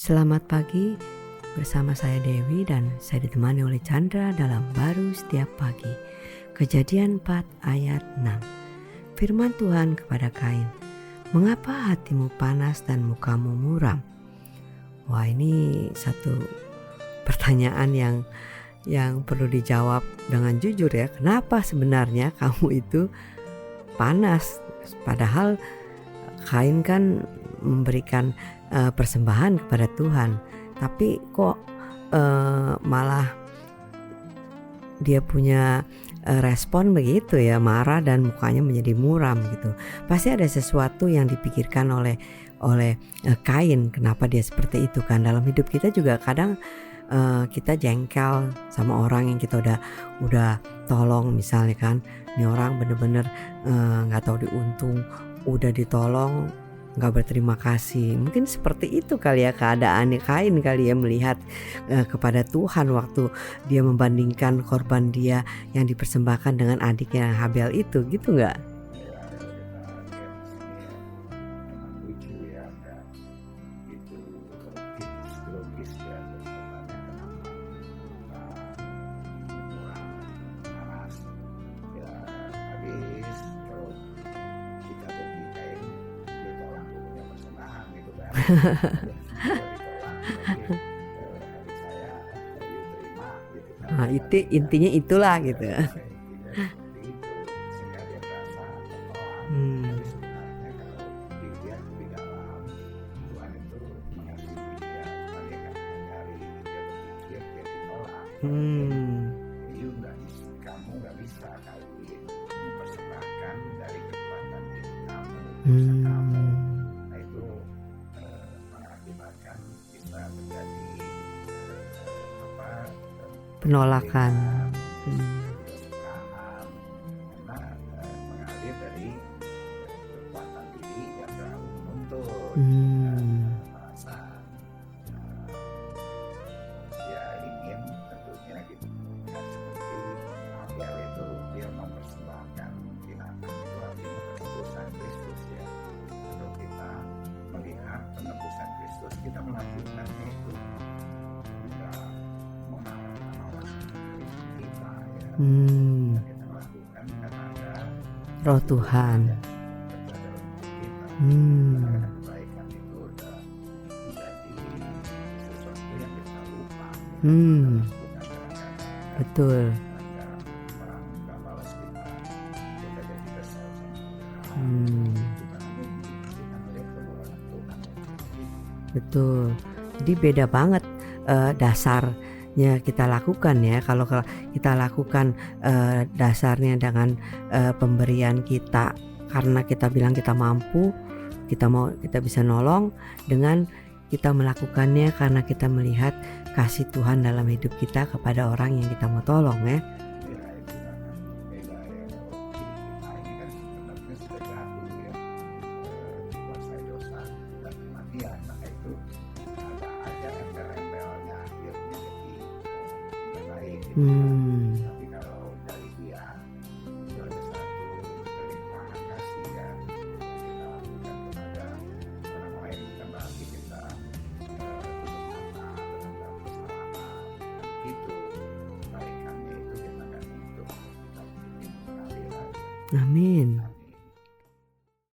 Selamat pagi, bersama saya Dewi dan saya ditemani oleh Chandra dalam Baru Setiap Pagi. Kejadian 4 ayat 6. Firman Tuhan kepada Kain, "Mengapa hatimu panas dan mukamu muram?" Wah, ini satu pertanyaan yang perlu dijawab dengan jujur ya. Kenapa sebenarnya kamu itu panas? Padahal Kain kan memberikan persembahan kepada Tuhan, tapi kok malah dia punya respon begitu ya, marah dan mukanya menjadi muram gitu. Pasti ada sesuatu yang dipikirkan oleh Kain, kenapa dia seperti itu kan. Dalam hidup kita juga kadang kita jengkel sama orang yang kita udah tolong, misalnya kan, ini orang bener-bener nggak tahu diuntung, udah ditolong nggak berterima kasih. Mungkin seperti itu kali ya keadaannya Kain kali ya, melihat kepada Tuhan waktu dia membandingkan korban dia yang dipersembahkan dengan adiknya Habel itu, gitu nggak? Nah, itu intinya itulah gitu. Hmm. Hmm. Kamu nggak bisa kali mempersembahkan dari kekuatan diri kamu, kamu. Nah itu mengakibatkan kita menjadi Penolakan. karena mengalir dari kekuatan diri yang terlalu menuntut, merasa dia ingin tentunya gitu. Dan seperti Abel itu dia mempersembahkan binatang, itu artinya penebusan Kristus ya. Untuk kita melihat penebusan Kristus, kita melakukannya itu juga mengharapkan Allah kita ya. Kita lakukan karena ada Roh Tuhan. Kebaikan itu udah menjadi sesuatu yang kita lupa. Betul. Orang nggak balas kita jadi kesal sama kita. Kita melihat perbuatan Tuhan. Betul. Jadi beda banget dasarnya kita lakukan ya. Kalau kita lakukan dasarnya dengan pemberian kita karena kita bilang kita mampu, kita bisa nolong, dengan kita melakukannya karena kita melihat kasih Tuhan dalam hidup kita kepada orang yang kita mau tolong ya. Tapi kalau dari dia itu ada satu kelimpahan kasih ya, kita lakukan kepada orang lain, bukan berarti kita tutup mata terhadap kesalahan. Itu kebaikannya itu kita akan hidup mengalir aja. Amin.